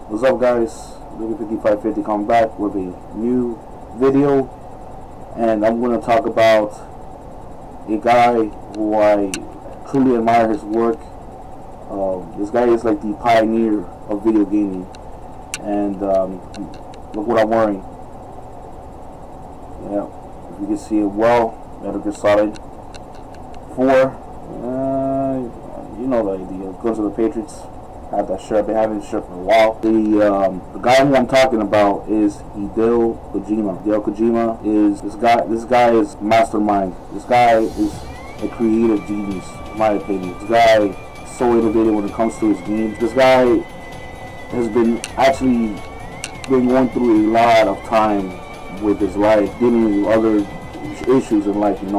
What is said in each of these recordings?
What's up, guys? Living 5550 coming back with a new video, and I'm going to talk about a guy who I truly admire his work. This guy is like the pioneer of video gaming, and look what I'm wearing. Yeah, if you can see it well, Metal Gear Solid 4. You know the idea. Goes to the Patriots. I have that shirt. I've been having this shirt for a while. The guy who I'm talking about is Hideo Kojima. Hideo Kojima is this guy. This guy is mastermind. This guy is a creative genius, in my opinion. This guy is so innovative when it comes to his games. This guy has been going through a lot of time with his life, dealing with other issues in life, and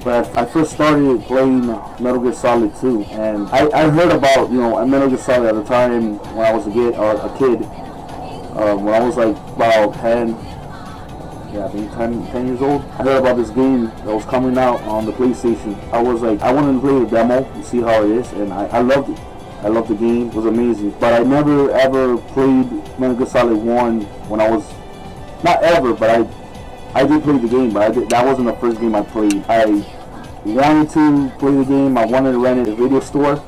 but I first started playing Metal Gear Solid 2, and I heard about, Metal Gear Solid at the time when I was a kid, when I was like about 10 years old. I heard about this game that was coming out on the PlayStation. I was like, I wanted to play the demo and see how it is, and I loved it. I loved the game. It was amazing, but I never ever played Metal Gear Solid 1 when I was, not ever, but I did play the game, but that wasn't the first game I played. I wanted to play the game. I wanted to rent it at a video store,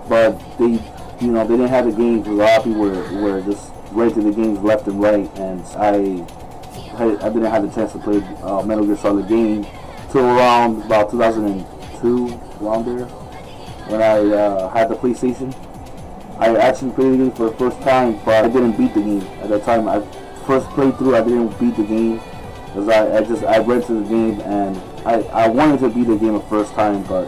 but they didn't have the games. A lot of people were just renting the games left and right, and I didn't have the chance to play Metal Gear Solid game till around about 2002, around there, when I had the PlayStation. I actually played the game for the first time, but I didn't beat the game at that time. I first played through. I didn't beat the game. Because I rented the game, and I wanted to beat the game the first time, but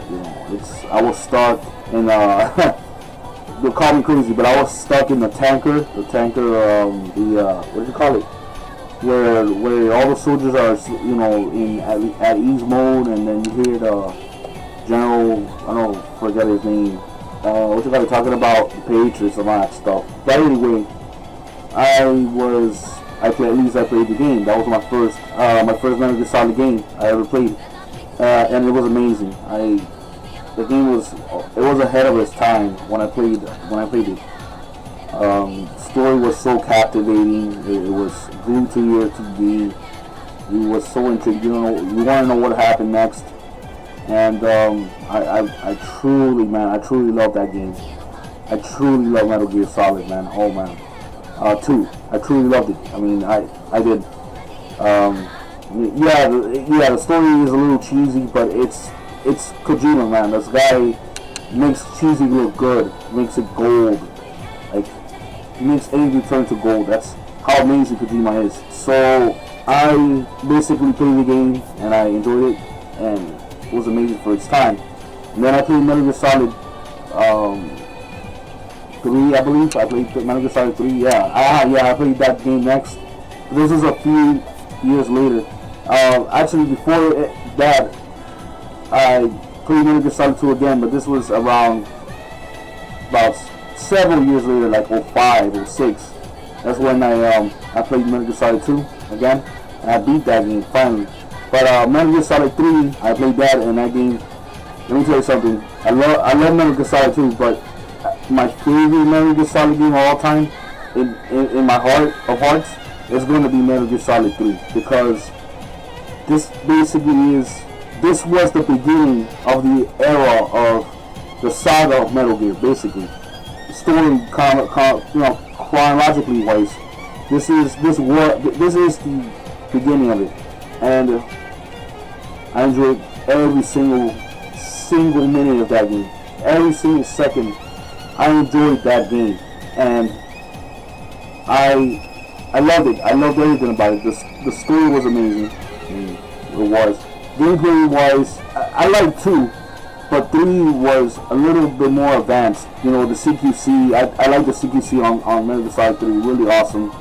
I was stuck in they'll call me crazy, but I was stuck in the tanker, what do you call it, where all the soldiers are at ease mode, and then you hear the general, I don't forget his name, what you guys talking about, the Patriots and all that stuff. But anyway, I played the game. That was my first Metal Gear Solid game I ever played, and it was amazing. The game was ahead of its time when I played it. Story was so captivating. It was glued to your TV. You was so intrigued. You want to know what happened next, and I truly love that game. I truly love Metal Gear Solid, man. Oh man. 2. I truly loved it. I mean, I did. The story is a little cheesy, but it's Kojima, man. This guy makes cheesy look good, makes it gold. Like, he makes anything turn to gold. That's how amazing Kojima is. So I basically played the game, and I enjoyed it, and it was amazing for its time. And then I played Metal Gear Solid 3, I believe. I played Metal Gear Solid 3, I played that game next. This is a few years later. Actually, before that, I played Metal Gear Solid 2 again, but this was around about several years later, like 05, 06. That's when I played Metal Gear Solid 2 again, and I beat that game finally. But Metal Gear Solid 3, I played that, and that game, let me tell you something. I love Metal Gear Solid 2, but my favorite Metal Gear Solid game of all time, in my heart of hearts, is going to be Metal Gear Solid 3, because this was the beginning of the era of the saga of Metal Gear. Basically, the story, chronologically wise, this is the beginning of it, and I enjoyed every single minute of that game, every single second. I enjoyed that game, and I loved it. I loved everything about it. The story was amazing. It was. Gameplay wise, I liked 2, but 3 was a little bit more advanced. The CQC, I like the CQC on Metal Gear Solid 3, really awesome.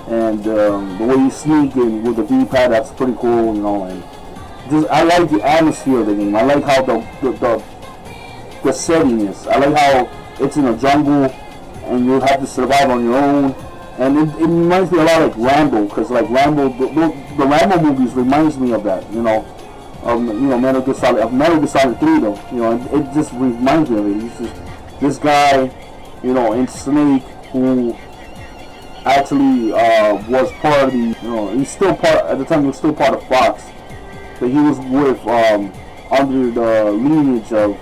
And the way you sneak in with the V-pad, that's pretty cool, and I like the atmosphere of the game. I like how the setting is. I like how it's in a jungle and you have to survive on your own, and it reminds me a lot like Rambo, because like Rambo, the Rambo movies reminds me of that, Metal Gear Solid 3 though, it just reminds me of it. It's just this guy, in Snake, who actually was part of the, you know, he's still part, at the time he was still part of Fox, but he was with, under the lineage of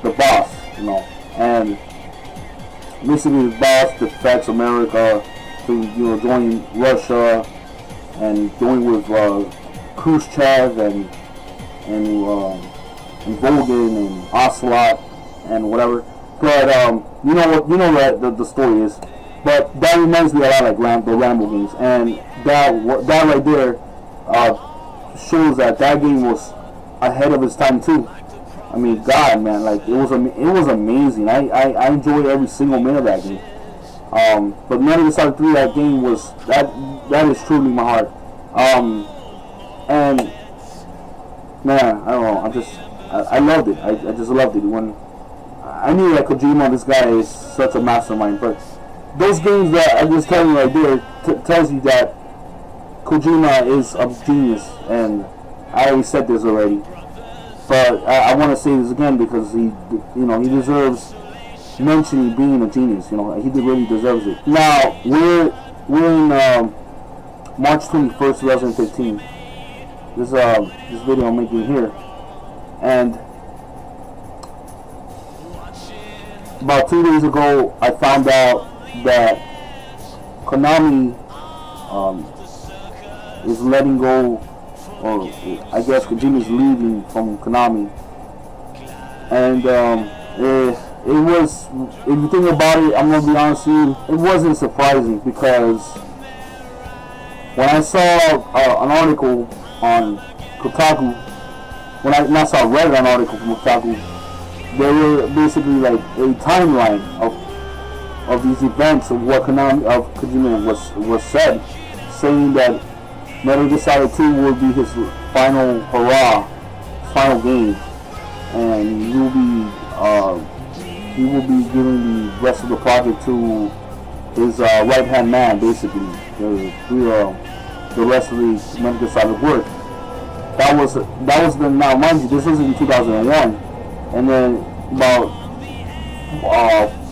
the boss, you know, and basically his boss defects America to, you know, join Russia and join with Khrushchev and Volgin and Ocelot and whatever. But you know what, you know what the story is. But that reminds me a lot like the Rambo games, and that right there shows that game was ahead of its time too. I mean, God, man, like it was amazing. I enjoyed every single minute of that game. But Metal Gear Solid 3, that game was that is truly my heart. And man, I don't know, I loved it. I just loved it. When I knew that Kojima, this guy is such a mastermind, but those games that I just telling you right there tells you that Kojima is a genius, and I already said this already, but I want to say this again because he deserves mentioning being a genius. You know, he really deserves it. Now we're in March 21st, 2015. This video I'm making here, and about 2 days ago I found out that Konami is letting go, or I guess Kojima is leaving from Konami, and it was, if you think about it, I'm gonna be honest with you, it wasn't surprising, because when I saw an article on Kotaku, when I read an article from Kotaku, there were basically like a timeline of these events of what Kojima was said, saying that Metal Gear Solid 2 will be his final hurrah, final game, and he will be giving the rest of the project to his right hand man, basically, the rest of the Metal Gear Solid work. That was the, now mind you, this was in 2001, and then about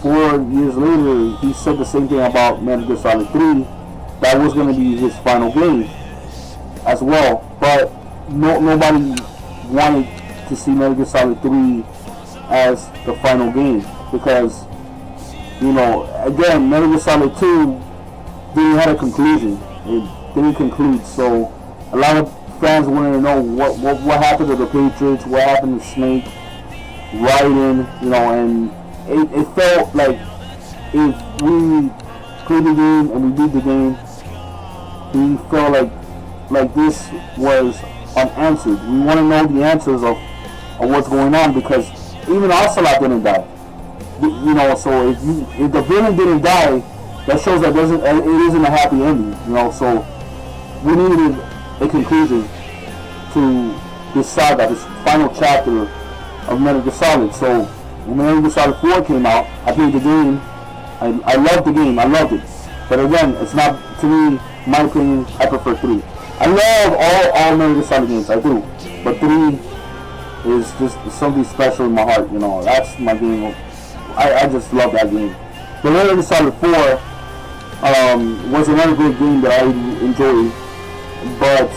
4 years later, he said the same thing about Metal Gear Solid 3. That was going to be his final game as well, but nobody wanted to see Metal Gear Solid 3 as the final game, because, you know, again, Metal Gear Solid 2 didn't have a conclusion. It didn't conclude, so a lot of fans wanted to know what happened to the Patriots, what happened to Snake, Raiden, you know, and it felt like if we played the game and we beat the game, we felt like this was unanswered. We want to know the answers of what's going on, because even Ocelot didn't die. You know, so if the villain didn't die, that shows that it isn't a happy ending. You know, so we needed a conclusion to this saga, this final chapter of Metal Gear Solid. So when Metal Gear Solid 4 came out, I played the game. I loved the game. I loved it. But again, it's not, to me, in my opinion, I prefer 3. I love all Metal Gear Solid games, I do. But 3 is just something special in my heart, you know. That's my game. I just love that game. But Metal Gear Solid 4 was another great game that I enjoyed. But,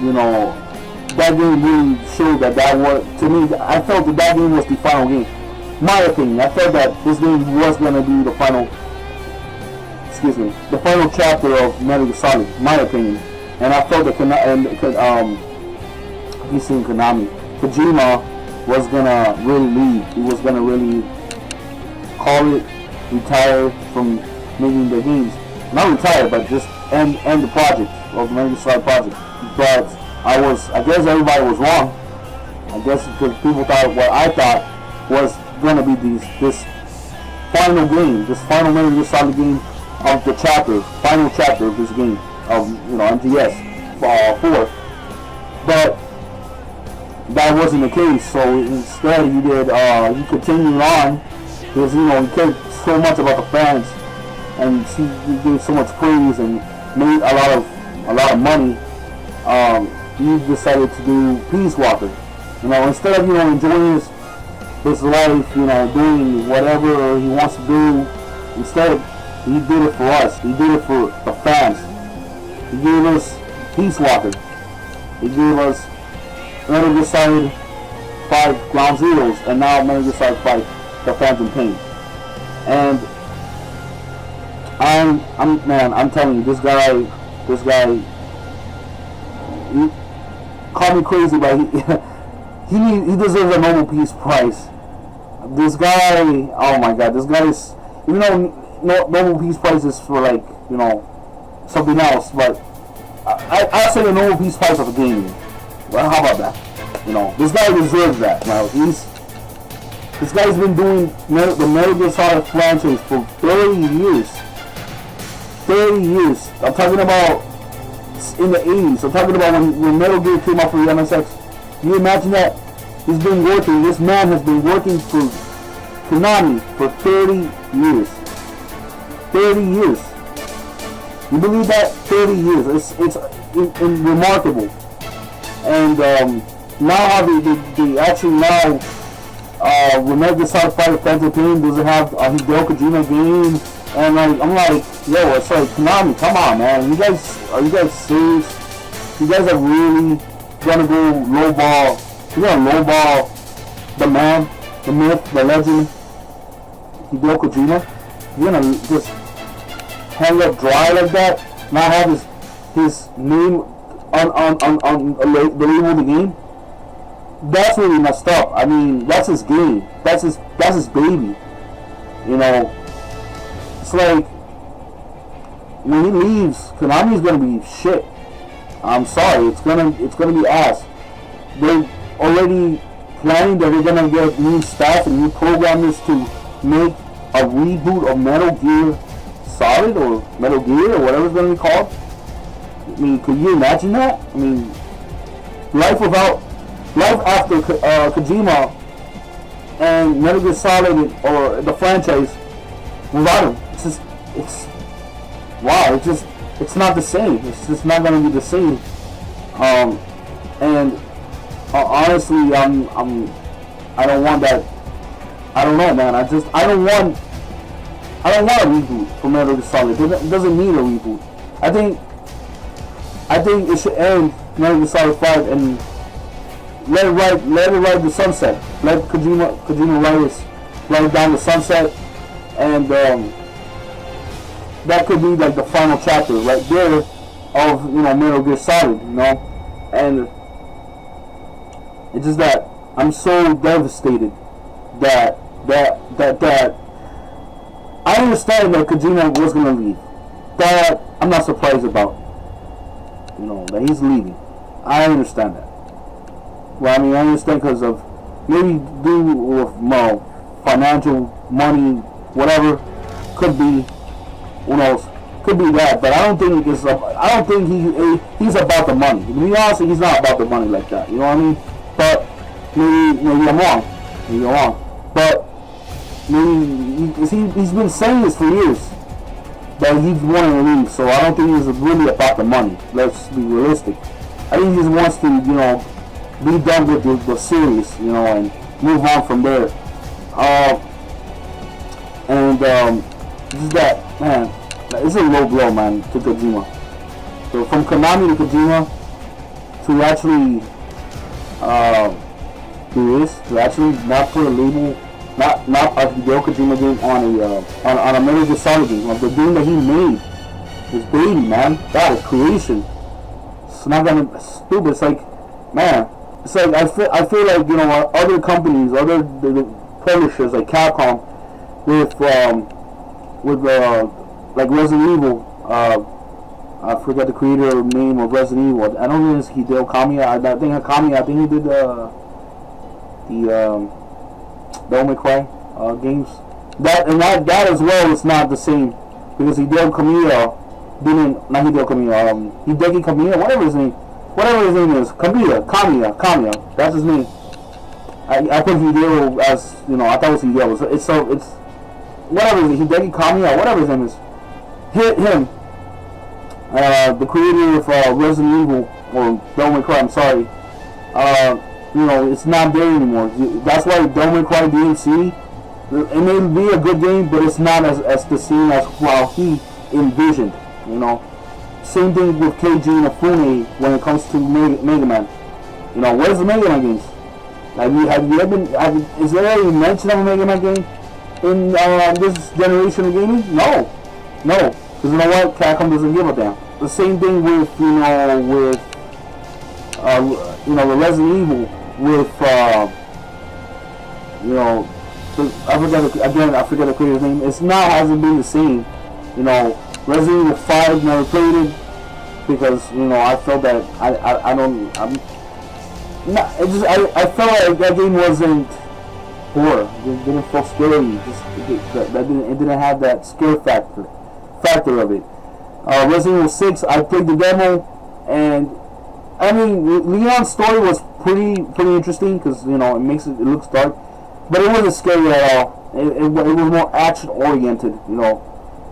you know, that game really showed that was, to me, I felt that game was the final game. My opinion, I felt that this game was going to be the final chapter of Metal Gear Solid, my opinion. And I felt that Kojima was going to really leave. He was going to really call it, retire from making the games. Not retire, but just end the project of the Metal Gear Solid project. But I guess everybody was wrong. I guess because people thought what I thought was going to be this final game, this final Metal Gear Solid game of the final chapter of this game of, you know, MGS 4. But that wasn't the case. So instead, he continued on, because, you know, he cared so much about the fans, and he gave so much praise and made a lot of money. He decided to do Peace Walker. You know, instead of, you know, enjoying his life, you know, doing whatever he wants to do, instead He did it for us. He did it for the fans. He gave us Peace Walker. He gave us Metal Gear Solid 5 Ground Zeroes, and now Metal Gear Solid 5 The Phantom Pain. And I'm telling you, this guy, he call me crazy, but he deserves a Nobel Peace Prize. This guy, oh my God, this guy is, even though Nobel Peace Prize is for, like, you know, something else, but I say a Nobel Peace Prize of gaming. Well, how about that? You know, this guy deserves that. Now, this guy's been doing the Metal Gear Solid franchise for 30 years. 30 years. I'm talking about in the 80s. I'm talking about when Metal Gear came out for the MSX. Can you imagine that? He's been working. This man has been working for Konami for 30 years. 30 years. You believe that? 30 years. It's remarkable. And now they actually now when Metal Gear Solid 5 Phantom Pain doesn't have a Hideo Kojima game, and I'm like, yo, it's like, Konami, come on, man, are you guys serious? You guys are really gonna go lowball? You're gonna lowball the man, the myth, the legend, Hideo Kojima? You're gonna just hang up dry like that? Not have his name on the label of the game? That's really messed up. I mean, that's his game. That's his baby. You know, it's like when he leaves, Konami's gonna be shit. I'm sorry, it's gonna be ass. They're already planning that they're gonna get new staff and new programmers to make a reboot of Metal Gear Solid or Metal Gear or whatever it's gonna be called. I mean, could you imagine that? I mean, life after Kojima and Metal Gear Solid or the franchise without him, it's not the same. It's just not gonna be the same. And honestly, I don't want that. I don't know, man. I don't want a reboot for Metal Gear Solid. It doesn't need a reboot. I think it should end Metal Gear Solid 5 and let it ride the sunset. Let Kojima ride down the sunset, and that could be like the final chapter right there of, you know, Metal Gear Solid, you know. And it's just that I'm so devastated that I understand that Kojima was gonna leave. That I'm not surprised about. You know, that he's leaving. I understand that. Well, I mean, I understand because of maybe due with financial, money, whatever. Could be, who knows? Could be that, but I don't think he's about the money. To be honest, he's not about the money like that. You know what I mean? But maybe I'm wrong. Maybe I'm wrong. But maybe he's been saying this for years. But he's wanting to leave, so I don't think he's really about the money. Let's be realistic. I think he just wants to, you know, be done with the series, you know, and move on from there. Just that, man, it's a low blow, man, to Kojima. So from Konami to Kojima to actually do this, to actually not put a label, not a Hideo Kojima game on a Metal Gear Solid game, like the game that he made, his baby, man, that is creation. It's not gonna stupid. It's like, man, it's like I feel like, you know, other companies, other the publishers like Capcom, with like Resident Evil. I forgot the creator name of Resident Evil. I don't know if it's Hideo Kojima. I think Akami. I think he did the Devil May Cry games. That as well is not the same, because Hideo Kojima didn't, not Hideo Kojima, Hideki Kamiya, whatever his name is, Kamiya, that's his name. I put Hideo as, you know, I thought it was Hideo. It's whatever it is, Hideki Kamiya, whatever his name is. Him, the creator of Resident Evil or Devil May Cry. I'm sorry. You know, it's not there anymore. That's why Devil May Cry DMC It may be a good game, but it's not as the same as how he envisioned. You know, same thing with Keiji Inafune when it comes to Mega Man. You know, where's the Mega Man games? Have you ever is there any mention of a Mega Man game in this generation of gaming? No, because you know what? Capcom doesn't give a damn. The same thing with the Resident Evil with I forget the creator's name. It's now hasn't been the same. You know, Resident Evil 5 never played it because I felt that I felt like that game wasn't horror. It didn't feel scary. It didn't have that scare factor of it. Resident Evil 6, I played the demo, and I mean Leon's story was pretty interesting because it looks dark, but it wasn't scary at all. It was more action oriented,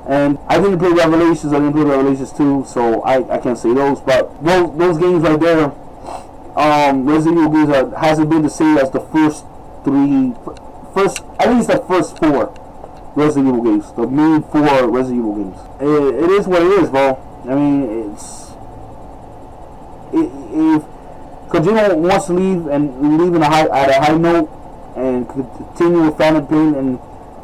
And I didn't play Revelations. I didn't play Revelations 2, so I can't say those. But those games right there, Resident Evil games hasn't been the same as the first at least the first 4 Resident Evil games, the main 4 Resident Evil games. It is what it is, bro. I mean, if Kojima wants to leave at a high note and continue with Phantom Pain and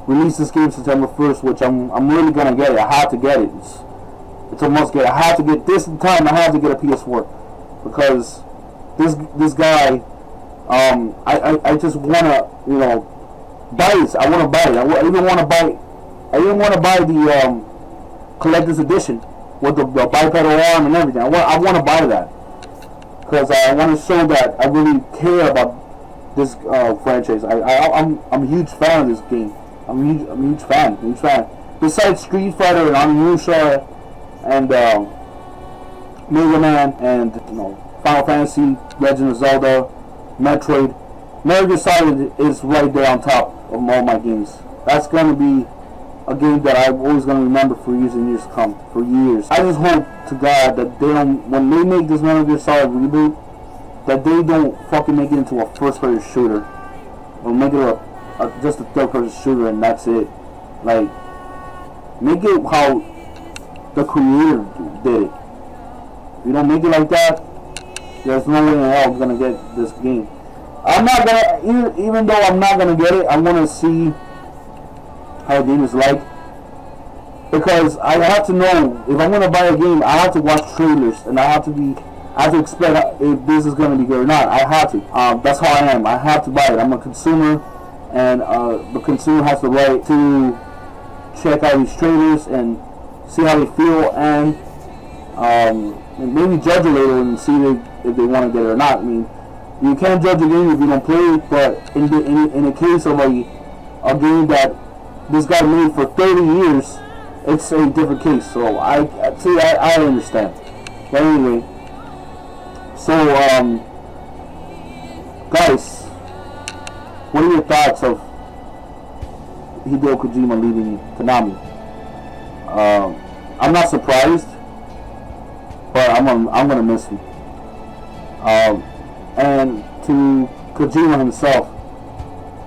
release this game September 1st, which I'm really gonna get it. I have to get it. It's a must get. I have to get this time. I have to get a PS4 because this guy. I just wanna buy this. I wanna buy it. I even wanna buy. I even wanna buy the collector's edition with the bipedal arm and everything. I wanna buy that because I want to show that I really care about this franchise. I'm a huge fan of this game. I'm a huge fan. Besides Street Fighter and Onimusha and Mega Man and Final Fantasy, Legend of Zelda, Metroid, Metal Gear Solid is right there on top of all my games. That's gonna be a game that I'm always gonna remember for years and years to come. For years. I just hope to God that they don't, when they make this Metal Gear Solid reboot, that they don't fucking make it into a first-person shooter, or make it just a third-person shooter and that's it. Like, make it how the creator did it. If you don't make it like that, there's no way in hell I'm gonna get this game. I'm not gonna, even though I'm not gonna get it, I'm gonna see how the game is like. Because I have to know, if I'm gonna buy a game, I have to watch trailers, and I have to expect if this is gonna be good or not. I have to. That's how I am. I have to buy it. I'm a consumer, and the consumer has the right to check out these trailers and see how they feel, and maybe judge it later and see if they want to get it or not. I mean, you can't judge a game if you don't play it, but in a case of a game that this guy made for 30 years, it's a different case. So I understand. But anyway, so guys, what are your thoughts of Hideo Kojima leaving Konami? I'm not surprised, but I'm gonna miss him. And to Kojima himself,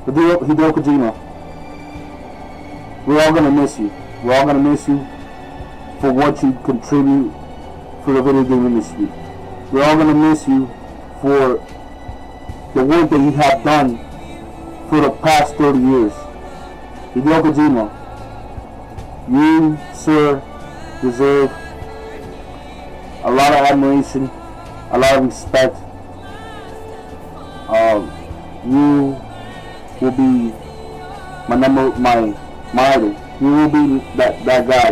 Hideo Kojima, we're all gonna miss you. We're all gonna miss you for what you contribute for the video game industry. We're all gonna miss you for the work that you have done for the past 30 years. Hideo Kojima, you, sir, deserve a lot of admiration, a lot of respect. You will be my idol. You will be that guy.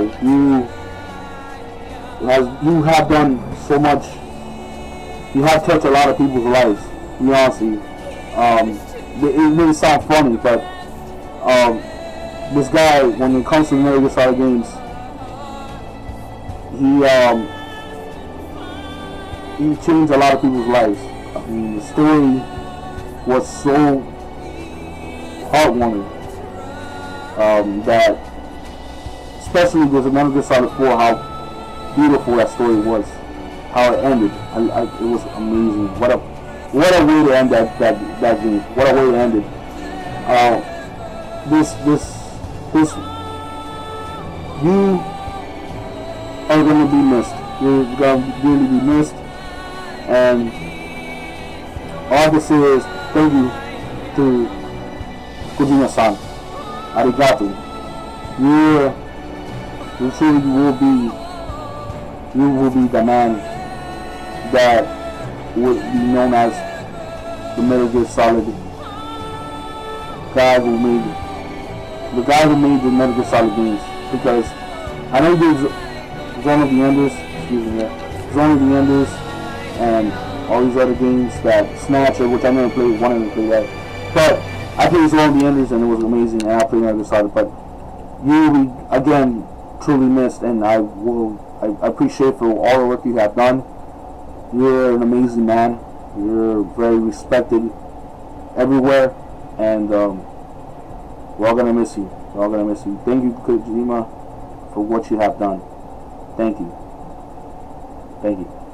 You have done so much. You have touched a lot of people's lives. To be honest with you, it may sound funny, but this guy, when it comes to Metal Gear Solid games, he changed a lot of people's lives. I mean, the story was so heartwarming that, especially with Metal Gear Solid 4, how beautiful that story was, how it ended. It was amazing. What a way to end that game. What a way to end it. this, you are gonna be missed. You're gonna really be missed, and all I can say is thank you to Kojima-San. Arigato. You truly will be the man that would be known as the Metal Gear Solid guy who made the Metal Gear Solid games. Because I know there's Zone of the Enders, Zone of the Enders, and all these other games that Snatcher, which I never played, wanted to play that. But I played Zone of the Enders and it was amazing, and I played Metal Gear Solid. But you will be, again, truly missed, and I appreciate for all the work you have done. You're an amazing man. You're very respected everywhere, and we're all gonna miss you. We're all gonna miss you. Thank you, Kojima, for what you have done. Thank you. Thank you.